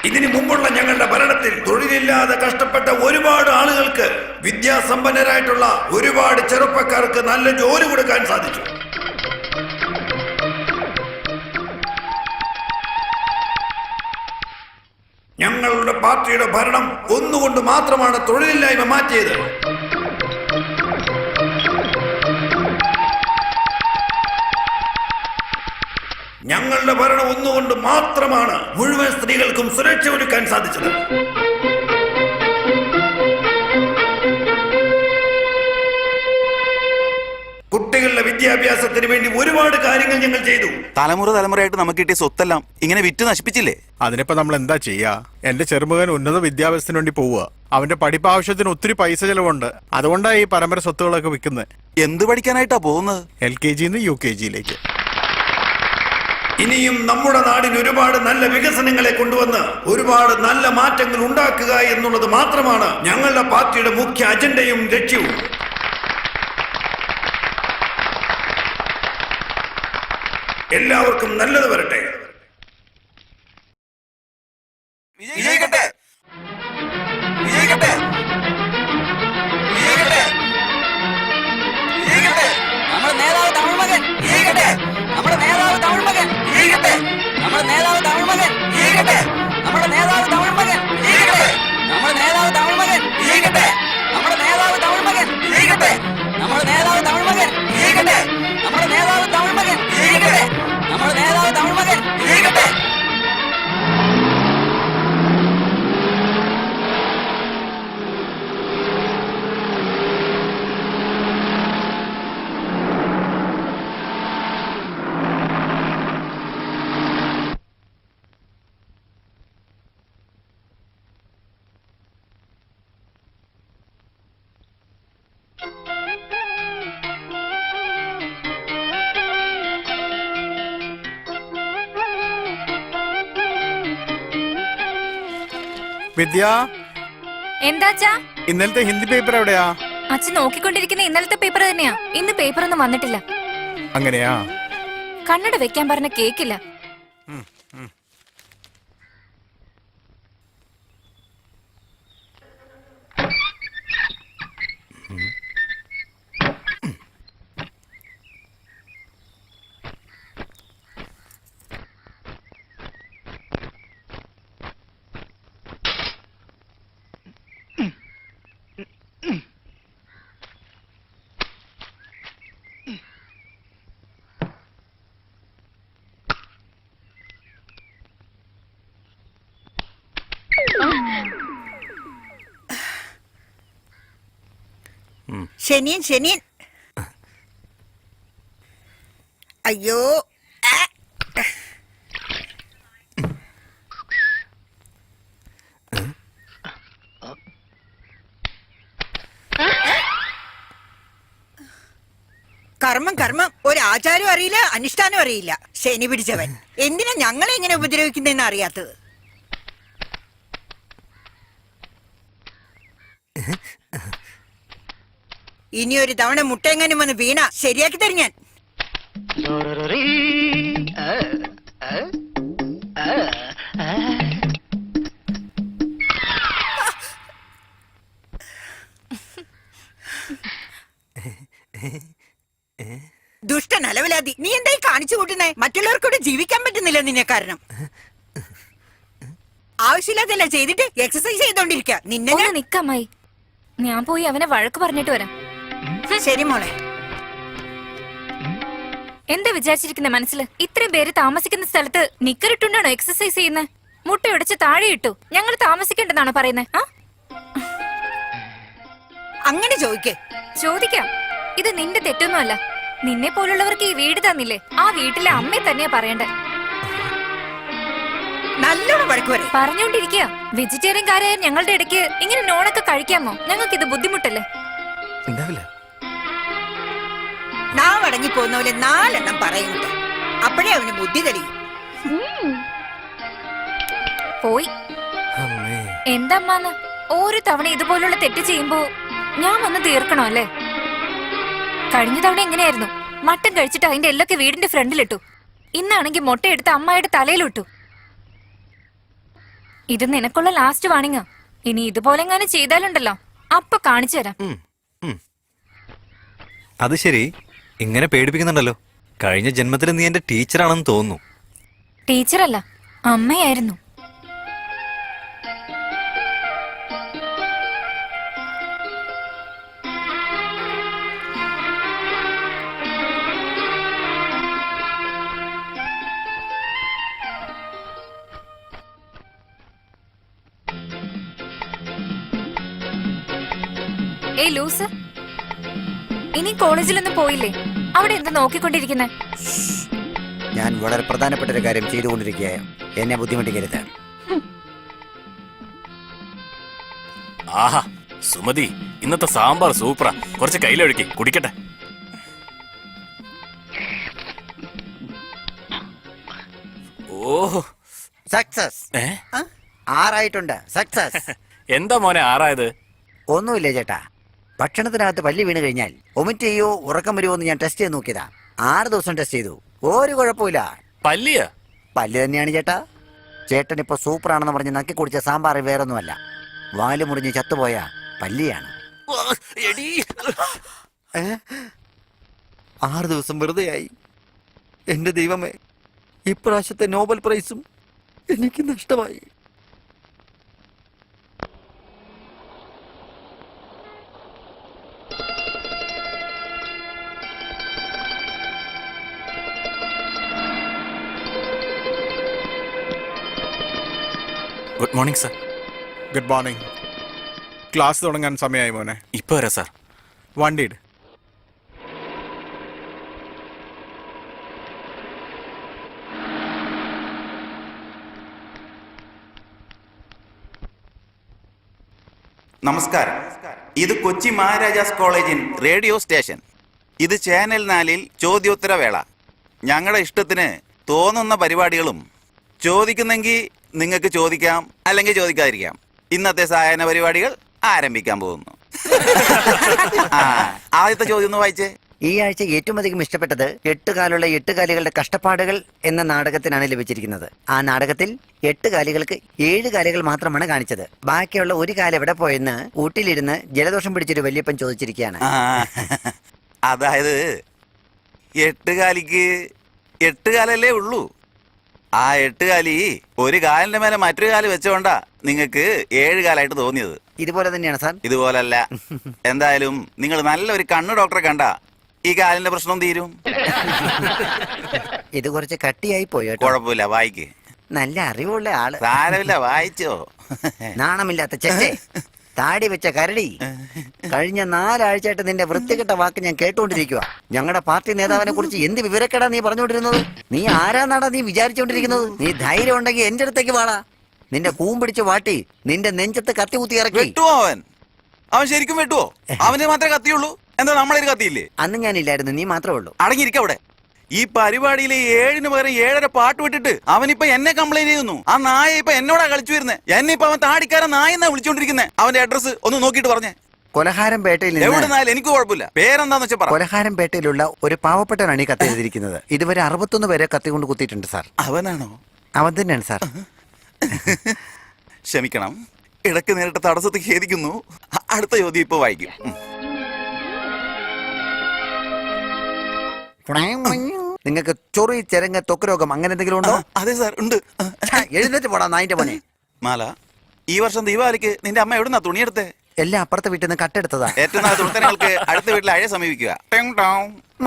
ഇതിനു മുമ്പുള്ള ഞങ്ങളുടെ ഭരണത്തിൽ തൊഴിലില്ലാതെ കഷ്ടപ്പെട്ട ഒരുപാട് ആളുകൾക്ക്, വിദ്യാസമ്പന്നരായിട്ടുള്ള ഒരുപാട് ചെറുപ്പക്കാർക്ക് നല്ല ജോലി കൊടുക്കാൻ സാധിച്ചു. ഞങ്ങളുടെ പാർട്ടിയുടെ ഭരണം ഒന്നുകൊണ്ട് മാത്രമാണ് തൊഴിലില്ലായ്മ മാറ്റിയത്. ഞങ്ങളുടെ ഭരണം ഒന്നുകൊണ്ട് മാത്രമാണ് മുഴുവൻ സ്ത്രീകൾക്കും സുരക്ഷ ഒരുക്കാൻ സാധിച്ചത്. കുട്ടികളുടെ വിദ്യാഭ്യാസത്തിന് വേണ്ടി ഒരുപാട് കാര്യങ്ങൾ ഞങ്ങൾ ചെയ്തു. തലമുറയായിട്ട് നമുക്ക് കിട്ടിയ സ്വത്തെല്ലാം ഇങ്ങനെ വിറ്റ് നശിപ്പിച്ചില്ലേ? അതിനിപ്പോ നമ്മൾ എന്താ ചെയ്യാ? എന്റെ ചെറുമകൻ ഉന്നത വിദ്യാഭ്യാസത്തിന് വേണ്ടി പോവുക. അവന്റെ പഠിപ്പ് ആവശ്യത്തിന് ഒത്തിരി പൈസ ചെലവുണ്ട്. അതുകൊണ്ടാണ് ഈ പരമ്പര സ്വത്തുകളൊക്കെ വിൽക്കുന്നത്. എന്ത് പഠിക്കാനായിട്ടാ പോകുന്നത്? LKG UKG. ഇനിയും നമ്മുടെ നാടിന് ഒരുപാട് നല്ല വികസനങ്ങളെ കൊണ്ടുവന്ന് ഒരുപാട് നല്ല മാറ്റങ്ങൾ ഉണ്ടാക്കുക എന്നുള്ളത് മാത്രമാണ് ഞങ്ങളുടെ പാർട്ടിയുടെ മുഖ്യ അജണ്ടയും ലക്ഷ്യവും. എല്ലാവർക്കും നല്ലത് വരട്ടെ. വിജയിക്കട്ടെ, വിജയിക്കട്ടെ, വിജയിക്കട്ടെ, വിജയിക്കട്ടെ. നമ്മുടെ നേതാവ് തമിഴ് മകൻ വിജയിക്കട്ടെ. നമ്മുടെ നേതാവ് തമിഴ് മകൻ വിജയിക്കട്ടെ. നമ്മുടെ നേതാവ് തമിഴ് മകൻ വിജയിക്കട്ടെ. നമ്മുടെ നേതാവ് തമിഴ് മകൻ വിജയിക്കട്ടെ. നമ്മുടെ നേതാവ് തമിഴ് മകൻ വിജയിക്കട്ടെ. നമ്മുടെ നേതാവ് തമിഴ് മകൻ വിജയിക്കട്ടെ. നമ്മുടെ നേതാവ് തമിഴ് മകൻ വിജയിക്കട്ടെ. നമ്മുടെ നേതാവ് തമിഴ് മകൻ വിജയിക്കട്ടെ. നമ്മുടെ നേതാവ് തമിഴ് മകൻ വിജയിക്കട്ടെ. വിദ്യ, എന്താച്ചാ? ഇന്നലത്തെ ഹിന്ദി പേപ്പർ എവിടെയാ? അച്ഛൻ നോക്കിക്കൊണ്ടിരിക്കുന്ന ഇന്നലത്തെ പേപ്പർ തന്നെയാ. ഇന്ന് പേപ്പർ ഒന്നും വന്നിട്ടില്ല. അങ്ങനെയാ? കണ്ണട വെക്കാൻ പറഞ്ഞ കേക്കില്ല. ശനിയൻ അയ്യോ, കർമ്മം ഒരു ആചാരം അറിയില്ല, അനുഷ്ഠാനം അറിയില്ല. ശനി പിടിച്ചവൻ. എന്തിനാ ഞങ്ങളെ എങ്ങനെ ഉപദ്രവിക്കുന്നതെന്ന് അറിയാത്തത്? ഇനി ഒരു തവണ മുട്ടയെങ്ങാനും വന്ന് വീണ ശരിയാക്കി തരും ഞാൻ. ദുഷ്ടൻ അലവലാതി, നീ എന്തായി കാണിച്ചു കൂട്ടുന്നേ? മറ്റുള്ളവർക്കൂടെ ജീവിക്കാൻ പറ്റുന്നില്ല നിന്നെ കാരണം. ആവശ്യമില്ലാതല്ല ചെയ്തിട്ട് എക്സസൈസ് ചെയ്തോണ്ടിരിക്കുക. നിന്നെ നിക്കമ്മായി, ഞാൻ പോയി അവനെ വഴക്ക് പറഞ്ഞിട്ട് വരാം. ശരി മോളെ. എന്താ വിചാരിച്ചിരിക്കുന്ന മനസ്സിൽ? ഇത്രയും പേര് താമസിക്കുന്ന സ്ഥലത്ത് നിക്കറിട്ടുണ്ടാണോ എക്സസൈസ് ചെയ്യുന്നത്? മുട്ടയുടച്ച് താഴെ ഇട്ടു. ഞങ്ങൾ താമസിക്കേണ്ടെന്നാണോ പറയുന്നത്? അങ്ങനെ ചോദിക്കാം. ഇത് നിന്റെ തെറ്റൊന്നുമല്ല. നിന്നെ പോലുള്ളവർക്ക് ഈ വീട് തന്നില്ലേ, ആ വീട്ടിലെ അമ്മയെ തന്നെയാ പറയണ്ടേ. നല്ലോണം വഴക്ക് വരെ പറഞ്ഞോണ്ടിരിക്കുക. വെജിറ്റേറിയൻകാരായ ഞങ്ങളുടെ ഇടയ്ക്ക് ഇങ്ങനെ നോണൊക്കെ കഴിക്കാമോ? ഞങ്ങൾക്ക് ഇത് ബുദ്ധിമുട്ടല്ലേ? നാം അടങ്ങി പോകുന്ന പോലെ 4 എണ്ണം പറയുന്നുണ്ട്. അപ്പോഴേ അവന് ബുദ്ധി തെളിയും. പോയി. എന്താന്ന് ഒരു തവണ ഇതുപോലുള്ള തെറ്റ് ചെയ്യുമ്പോ ഞാൻ വന്ന് തീർക്കണോ അല്ലേ? കഴിഞ്ഞ തവണ എങ്ങനെയായിരുന്നു? മട്ടൻ കഴിച്ചിട്ട് അതിന്റെ എല്ലൊക്കെ വീടിന്റെ ഫ്രണ്ടിലിട്ടു. ഇന്നാണെങ്കിൽ മുട്ടയെടുത്ത് അമ്മായിയുടെ തലയിലിട്ടു. ഇത് നിനക്കുള്ള ലാസ്റ്റ് വാണിങ്ങാ. ഇനി ഇതുപോലെ എങ്ങാനും ചെയ്താലുണ്ടല്ലോ അപ്പൊ കാണിച്ചു തരാം. അത് ശരി, ഇങ്ങനെ പേടിപ്പിക്കുന്നുണ്ടല്ലോ. കഴിഞ്ഞ ജന്മത്തിൽ നീ എന്റെ ടീച്ചറാണെന്ന് തോന്നുന്നു. ടീച്ചറല്ല, അമ്മയായിരുന്നു. ഏയ് ലൂസ്, ഇനി കോളേജിലൊന്നും പോയില്ലേ? അവിടെ എന്താ നോക്കിക്കൊണ്ടിരിക്കുന്നെ? ഞാൻ വളരെ പ്രധാനപ്പെട്ട ഒരു കാര്യം ചെയ്തുകൊണ്ടിരിക്കുകയാണ്. എന്നെ ബുദ്ധിമുട്ടിക്കരുത്. ആഹാ സുമതി, ഇന്നത്തെ സാമ്പാർ സൂപ്പറാ. കുറച്ച് കയ്യിലൊഴുക്കി കുടിക്കട്ടെ. ഓഹോ, സക്സസ്. 6 സക്സസ്. എന്താ മോനെ 6 ഒന്നുമില്ല ചേട്ടാ, ഭക്ഷണത്തിനകത്ത് പല്ലി വീണ് കഴിഞ്ഞാൽ ഒമിറ്റ് ചെയ്യോ ഉറക്കം വരുമോ എന്ന് ഞാൻ ടെസ്റ്റ് ചെയ്ത് നോക്കിയതാ. 6 ദിവസം ടെസ്റ്റ് ചെയ്തു, ഒരു കുഴപ്പമില്ല. പല്ലിയ? പല്ല് തന്നെയാണ് ചേട്ടാ. ചേട്ടൻ ഇപ്പൊ സൂപ്പറാണെന്ന് പറഞ്ഞ് നക്കി കുടിച്ച സാമ്പാർ വേറൊന്നുമല്ല, വാല് മുറിഞ്ഞ് ചത്തുപോയ പല്ലിയാണ്. 6 ദിവസം വെറുതെയായി. എന്റെ ദൈവമേ, ഇപ്രാവശ്യത്തെ നോബൽ പ്രൈസും എനിക്ക് നഷ്ടമായി. Good morning sir. Good morning. Class തുടങ്ങാൻ സമയമായി മോനെ. ഇപ്പൊ വരാം സാർ. വണ്ടിയിട്. നമസ്കാരം. ഇത് കൊച്ചി മഹാരാജാസ് കോളേജിൻ റേഡിയോ സ്റ്റേഷൻ. ഇത് ചാനൽ 4-ൽ ചോദ്യോത്തരവേള. ഞങ്ങളുടെ ഇഷ്ടത്തിന് തോന്നുന്ന പരിപാടികളും ചോദിക്കുന്നെങ്കിൽ നിങ്ങൾക്ക് ചോദിക്കാം, അല്ലെങ്കിൽ ചോദിക്കാതിരിക്കാം. ഇന്നത്തെ സായാഹ്ന പരിപാടികൾ ആരംഭിക്കാൻ പോകുന്നു. ആദ്യത്തെ ചോദ്യം ഒന്ന് വായിച്ചേ. ഈ ആഴ്ച ഏറ്റവും അധികം ഇഷ്ടപ്പെട്ടത് 8 കാലുള്ള 8 കാലികളുടെ കഷ്ടപ്പാടുകൾ എന്ന നാടകത്തിനാണ് ലഭിച്ചിരിക്കുന്നത്. ആ നാടകത്തിൽ 8 കാലികൾക്ക് 7 കാലികൾ മാത്രമാണ് കാണിച്ചത്. ബാക്കിയുള്ള ഒരു കാല് എവിടെ പോയെന്ന് ഊട്ടിലിരുന്ന് ജലദോഷം പിടിച്ചൊരു വല്യപ്പൻ ചോദിച്ചിരിക്കുകയാണ്. അതായത് 8 കാലിക്ക് 8 കാലല്ലേ ഉള്ളൂ. ആ 8 കാലി ഒരു കാലിന്റെ മേലെ മറ്റൊരു കാല് വെച്ചോണ്ടാ നിങ്ങൾക്ക് 7 കാലായിട്ട് തോന്നിയത്. ഇതുപോലെ തന്നെയാണ് സാർ. ഇതുപോലല്ല. എന്തായാലും നിങ്ങൾ നല്ലൊരു കണ്ണ് ഡോക്ടറെ കണ്ടാ ഈ കാലിന്റെ പ്രശ്നം തീരും. ഇത് കുറച്ച് കട്ടിയായി പോയി കേട്ടോ. കുഴപ്പമില്ല, വായിക്ക്. നല്ല അറിവുള്ള ആള്. സാരമില്ല, വായിച്ചോ. നാണമില്ലാത്ത ചെറ്റേ, താടി വെച്ച കരടി. കഴിഞ്ഞ 4 ആഴ്ചയായിട്ട് നിന്റെ വൃത്തികെട്ട വാക്ക് ഞാൻ കേട്ടുകൊണ്ടിരിക്കുക. ഞങ്ങളുടെ പാർട്ടി നേതാവിനെ കുറിച്ച് എന്ത് വിവരക്കേടാ നീ പറഞ്ഞുകൊണ്ടിരുന്നത്? നീ ആരാന്നാടാ നീ വിചാരിച്ചോണ്ടിരിക്കുന്നത്? നീ ധൈര്യം ഉണ്ടെങ്കിൽ എന്റെ അടുത്തേക്ക് വാടാ. നിന്റെ കൂമ്പിടിച്ച് വാട്ടി നിന്റെ നെഞ്ചത്ത് കത്തി കുത്തി ഇറക്കി. വെട്ടുവോ അവൻ ശരിക്കും വെട്ടുവോ? അവന് മാത്രമേ കത്തിയുള്ളൂ. എന്താ നമ്മളൊരു കത്തിയില്ലേ? അന്ന് ഞാനില്ലായിരുന്നു, നീ മാത്രമേ ഉള്ളൂ. അടങ്ങിയിരിക്ക അവിടെ. ഈ പരിപാടിയിൽ 7-ന് പകരം 7:30 പാട്ട് വിട്ടിട്ട് അവനിപ്പോ എന്നെ കംപ്ലൈന്റ് ചെയ്യുന്നു. ആ നായ ഇപ്പൊ എന്നോടാ കളിച്ചു വരുന്നേ. എന്നെ ഇപ്പൊ അവൻ താടിക്കാരൻ നായെന്നാ വിളിച്ചോണ്ടിരിക്കുന്നേ. അവന്റെ അഡ്രസ് ഒന്ന് നോക്കിയിട്ട് പറഞ്ഞേ. കൊലഹാരം പേട്ടയിൽ എവിടുന്നാലും എനിക്ക് കുഴപ്പമില്ല. പേരെന്താന്ന് വെച്ചാൽ പറ. കൊലഹാരം പേട്ടയിലുള്ള ഒരു പാവപ്പെട്ടവനാണ് ഈ കത്ത് എഴുതിയിരിക്കുന്നത്. ഇതുവരെ 61 പേരെ കത്തി കൊണ്ട് കുത്തിയിട്ടുണ്ട് സാർ. അവനാണോ? അവൻ തന്നെയാണ് സാർ. ക്ഷമിക്കണം, ഇടയ്ക്ക് നേരിട്ട തടസ്സത്തിൽ ഖേദിക്കുന്നു. അടുത്ത ചോദ്യം ഇപ്പൊ വായിക്കും. നിങ്ങൾക്ക് ചൊറി, ചെരങ്ങ, ത്വക്ക് രോഗം അങ്ങനെ എന്തെങ്കിലും ഉണ്ടോ? അതെ സാർ, ഉണ്ട്. എഴുന്നേറ്റ് പോടാ നായിന്റെ മോനെ. മാല, ഈ വർഷം ദീപാവലിക്ക് നിന്റെ അമ്മ എവിടുന്നാ തുണിയെടുത്തേ? എല്ലാം അപ്പുറത്തെ വീട്ടിൽ നിന്ന് കട്ടെടുത്തതാ. ഏറ്റവും നല്ല തുണിത്തരങ്ങൾക്ക് അടുത്ത വീട്ടിൽ അഴയെ സമീപിക്കുക.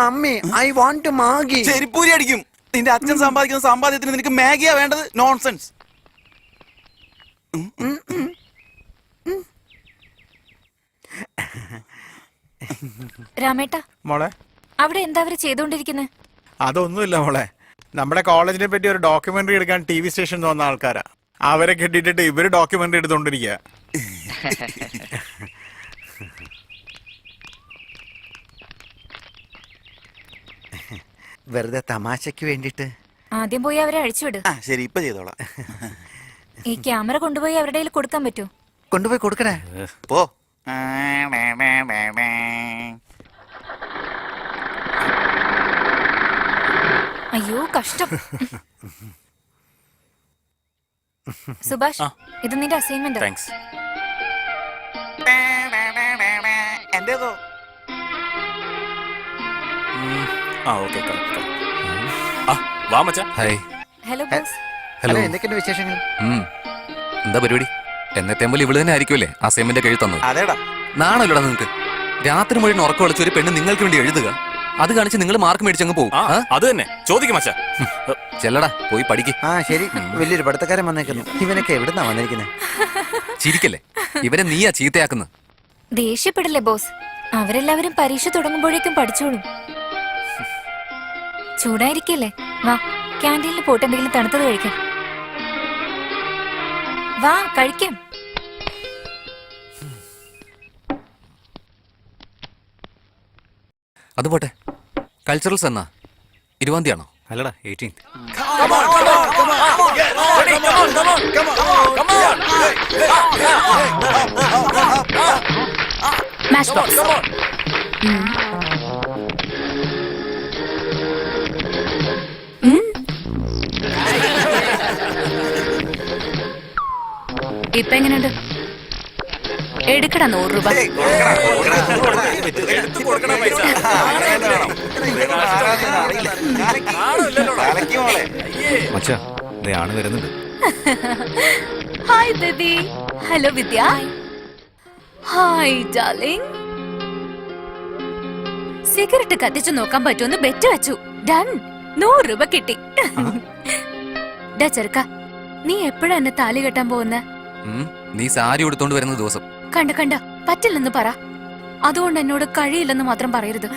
Mummy, I want Maggi. ചെരിപ്പൂരി അടിക്കും. നിന്റെ അച്ഛൻ സമ്പാദിക്കുന്ന സമ്പാദ്യത്തിന് നിനക്ക് മാഗിയാ വേണ്ടത്? നോൺസെൻസ്. രാമേട്ടാ, മോളെ, അവിടെ എന്താ അവര് ചെയ്തോണ്ടിരിക്കുന്നത്? അതൊന്നുമില്ല മോളെ. നമ്മുടെ കോളേജിനെ പറ്റി ഒരു ഡോക്യുമെന്ററി എടുക്കാൻ TV സ്റ്റേഷൻ തോന്നുന്ന ആൾക്കാരാ. അവരെ കെട്ടിട്ടിട്ട് ഇവര് ഡോക്യുമെന്ററി എടുത്തോണ്ടിരിക്കുക. വെറുതെ തമാശക്ക് വേണ്ടിട്ട്. ആദ്യം പോയി അവരെ അഴിച്ചുവിട്. ശരി, ഇപ്പൊ ചെയ്തോളാം. ഈ ക്യാമറ കൊണ്ടുപോയി അവരുടെ കയ്യിൽ കൊടുക്കാൻ പറ്റുമോ? കൊണ്ടുപോയി കൊടുക്കണേ. പോ. അയ്യോ കഷ്ടം. സുഭാഷ്, ഇത് നിന്റെ അസൈൻമെന്റ്. താങ്ക്സ്. എന്റേതോ? ആ ഓക്കെ. ആ വാ മച്ചാ. ഹായ്. Hello boss. ഹലോ. എന്തൊക്കെയുണ്ട് വിശേഷങ്ങൾ? എന്താ പരിപാടി? എന്നത്തെ പോലെ ഇവള് തന്നെ ആയിരിക്കുമല്ലേ അസൈൻമെന്റ് ഒക്കെ എഴുതി തന്നത്? അതേടാ. നാണല്ലോടാ നിങ്ങൾക്ക്. രാത്രി മുഴുവൻ ഉറക്കം വിളിച്ച ഒരു പെണ്ണ് നിങ്ങൾക്ക് വേണ്ടി എഴുതുക, അത് കാണിച്ച് നിങ്ങൾ മാർക്ക് മേടിച്ചങ്ങ് പോകും. ആ അത് തന്നെ ചോദിക്കും മച്ചാ. ചെല്ലടാ, പോയി പഠിക്ക്. ആ ശരി, വലിയൊരു പഠിത്തക്കാരൻ വന്നേക്കുന്നു. ഇവനൊക്കെ എവിടുന്നാ വന്നിരിക്കുന്നത്? ചിരിക്കല്ലേ, ഇവരെ നീയാ ചീത്തയാക്കുന്നത്. ദേഷ്യപ്പെടില്ലേ ബോസ്, അവരെല്ലാവരും പരീക്ഷ തുടങ്ങുമ്പോഴേക്കും പഠിച്ചോളും. ചൂടായിരിക്കല്ലേ, വാ ക്യാൻറ്റീനിൽ പോയിട്ട് എന്തെങ്കിലും തണുത്തത് കഴിക്കാം. വാ കഴിക്കാം. അത് പോട്ടെ, കൾച്ചറൽസ് എന്നാ 20-ാം തീയതി ആണോ? അല്ലടാ 18th. മാഷ് ബോക്സ്. ഇപ്പൊ എങ്ങനെയുണ്ട്? എടുക്കടാ 100 രൂപ. മച്ചാ, ആണ് വരുന്നുണ്ട്. Hi baby. Hello Vidya. Hi darling. Cigarette കത്തിച്ചു നോക്കാൻ പറ്റുമെന്ന് ബെറ്റ് വെച്ചു. ഡൺ. 100 രൂപ കിട്ടി. ഡാ ചെറുക്ക, നീ എപ്പോഴാ എന്നെ താലി കെട്ടാൻ പോകുന്ന? നീ സാരി ഉടുത്തോണ്ട് വരുന്ന ദിവസം. കണ്ട പറ്റില്ലെന്ന് പറ. അതുകൊണ്ട് എന്നോട് കഴിയില്ലെന്ന് മാത്രം പറയരുത്.